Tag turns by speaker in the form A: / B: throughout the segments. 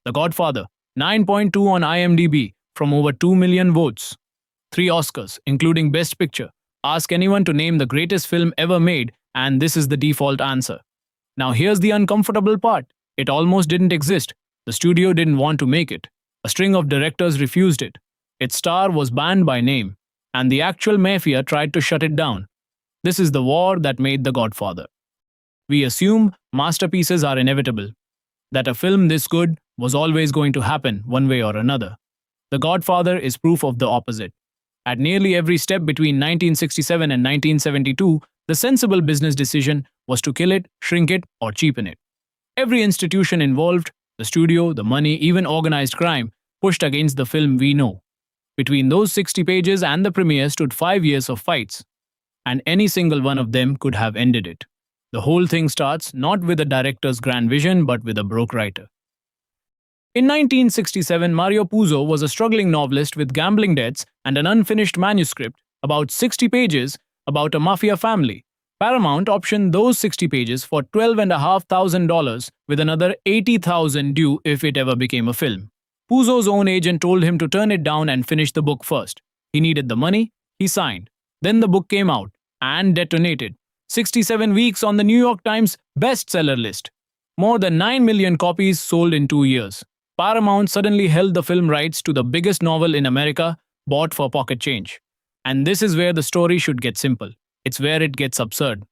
A: The Godfather, 9.2 on IMDb from over 2 million votes. 3 Oscars, including Best Picture. Ask anyone to name the greatest film ever made, and this is the default answer. Now here's the uncomfortable part. It almost didn't exist. The studio didn't want to make it. A string of directors refused it. Its star was banned by name, and the actual Mafia tried to shut it down. This is the war that made The Godfather. We assume masterpieces are inevitable, that a film this good was always going to happen one way or another. The Godfather is proof of the opposite. At nearly every step between 1967 and 1972, the sensible business decision was to kill it, shrink it, or cheapen it. Every institution involved, the studio, the money, even organized crime, pushed against the film we know. Between those 60 pages and the premiere stood 5 years of fights, and any single one of them could have ended it. The whole thing starts not with a director's grand vision, but with a broke writer. In 1967, Mario Puzo was a struggling novelist with gambling debts and an unfinished manuscript, about 60 pages, about a mafia family. Paramount optioned those 60 pages for $12,500 with another $80,000 due if it ever became a film. Puzo's own agent told him to turn it down and finish the book first. He needed the money, he signed. Then the book came out and detonated. 67 weeks on the New York Times bestseller list. More than 9 million copies sold in 2 years. Paramount suddenly held the film rights to the biggest novel in America, bought for pocket change. And this is where the story should get simple. It's where it gets absurd.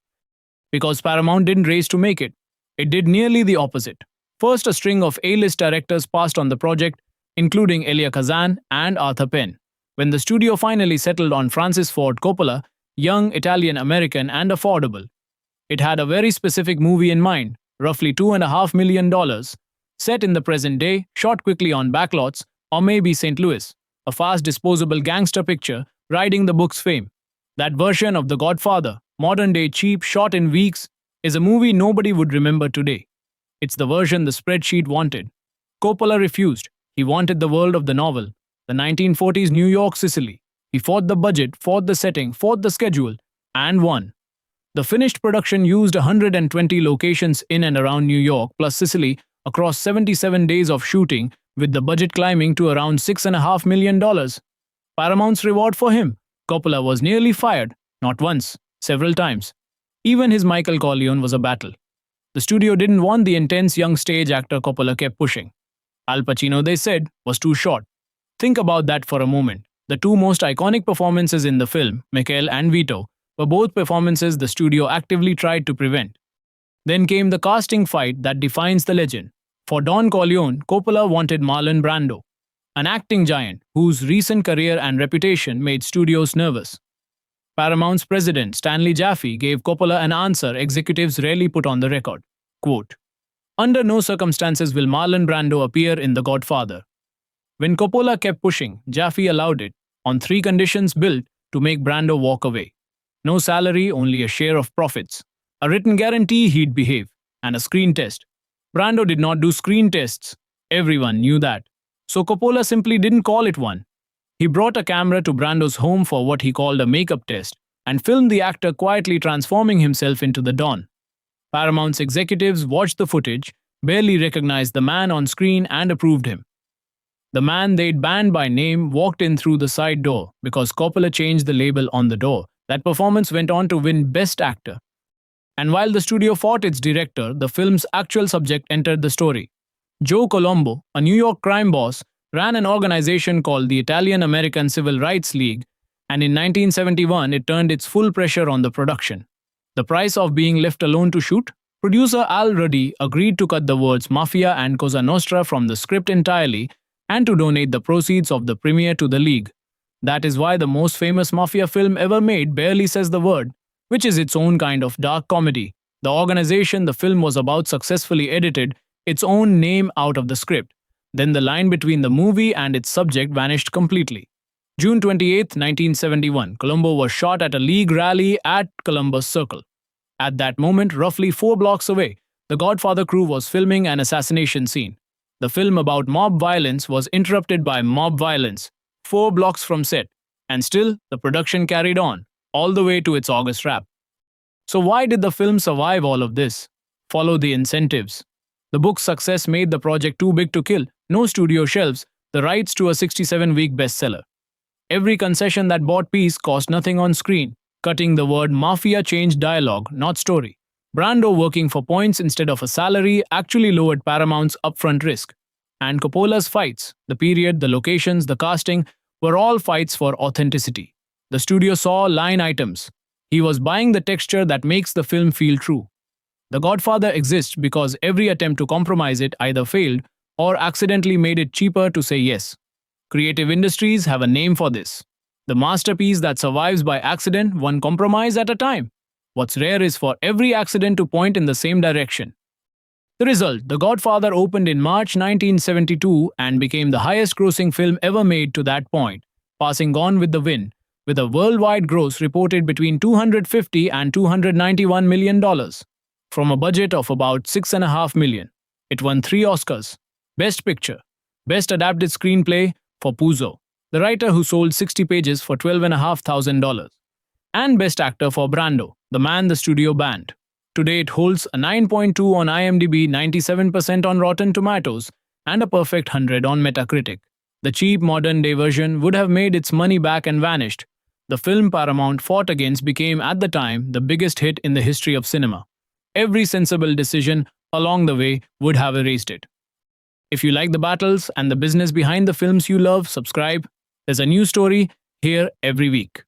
A: Because Paramount didn't race to make it. It did nearly the opposite. First, a string of A-list directors passed on the project, including Elia Kazan and Arthur Penn. When the studio finally settled on Francis Ford Coppola, young, Italian-American, and affordable, it had a very specific movie in mind, roughly $2.5 million, set in the present day, shot quickly on backlots, or maybe St. Louis, a fast disposable gangster picture riding the book's fame. That version of The Godfather, modern-day cheap, shot in weeks, is a movie nobody would remember today. It's the version the spreadsheet wanted. Coppola refused. He wanted the world of the novel, the 1940s New York Sicily. He fought the budget, fought the setting, fought the schedule, and won. The finished production used 120 locations in and around New York plus Sicily across 77 days of shooting, with the budget climbing to around $6.5 million. Paramount's reward for him? Coppola was nearly fired, not once, several times. Even his Michael Corleone was a battle. The studio didn't want the intense young stage actor Coppola kept pushing. Al Pacino, they said, was too short. Think about that for a moment. The two most iconic performances in the film, Mikhail and Vito, were both performances the studio actively tried to prevent. Then came the casting fight that defines the legend. For Don Corleone, Coppola wanted Marlon Brando, an acting giant whose recent career and reputation made studios nervous. Paramount's president, Stanley Jaffe, gave Coppola an answer executives rarely put on the record. Quote, "Under no circumstances will Marlon Brando appear in The Godfather." When Coppola kept pushing, Jaffe allowed it, on 3 conditions built to make Brando walk away. No salary, only a share of profits. A written guarantee he'd behave, and a screen test. Brando did not do screen tests. Everyone knew that. So Coppola simply didn't call it one. He brought a camera to Brando's home for what he called a makeup test, and filmed the actor quietly transforming himself into the Don. Paramount's executives watched the footage, barely recognized the man on screen, and approved him. The man they'd banned by name walked in through the side door because Coppola changed the label on the door. That performance went on to win Best Actor. And while the studio fought its director, the film's actual subject entered the story. Joe Colombo, a New York crime boss, ran an organization called the Italian-American Civil Rights League, and in 1971 it turned its full pressure on the production. The price of being left alone to shoot? Producer Al Ruddy agreed to cut the words Mafia and Cosa Nostra from the script entirely and to donate the proceeds of the premiere to the League. That is why the most famous Mafia film ever made barely says the word, which is its own kind of dark comedy. The organization the film was about successfully edited its own name out of the script. Then the line between the movie and its subject vanished completely. June 28, 1971, Colombo was shot at a League rally at Columbus Circle. At that moment, roughly 4 blocks away, the Godfather crew was filming an assassination scene. The film about mob violence was interrupted by mob violence, 4 blocks from set, and still the production carried on, all the way to its August wrap. So why did the film survive all of this? Follow the incentives. The book's success made the project too big to kill. no studio shelves, the rights to a 67-week bestseller. Every concession that bought peace cost nothing on screen. Cutting the word Mafia changed dialogue, not story. Brando working for points instead of a salary actually lowered Paramount's upfront risk. And Coppola's fights, the period, the locations, the casting, were all fights for authenticity. The studio saw line items. He was buying the texture that makes the film feel true. The Godfather exists because every attempt to compromise it either failed or accidentally made it cheaper to say yes. Creative industries have a name for this. The masterpiece that survives by accident, one compromise at a time. What's rare is for every accident to point in the same direction. The result, The Godfather opened in March 1972 and became the highest-grossing film ever made to that point, passing Gone with the Wind, with a worldwide gross reported between $250 and $291 million. From a budget of about $6.5 million. It won 3 Oscars. Best Picture, Best Adapted Screenplay for Puzo, the writer who sold 60 pages for $12,500, and Best Actor for Brando, the man the studio banned. Today it holds a 9.2 on IMDb, 97% on Rotten Tomatoes, and a perfect 100 on Metacritic. The cheap modern-day version would have made its money back and vanished. The film Paramount fought against became, at the time, the biggest hit in the history of cinema. Every sensible decision along the way would have erased it. If you like the battles and the business behind the films you love, subscribe. There's a new story here every week.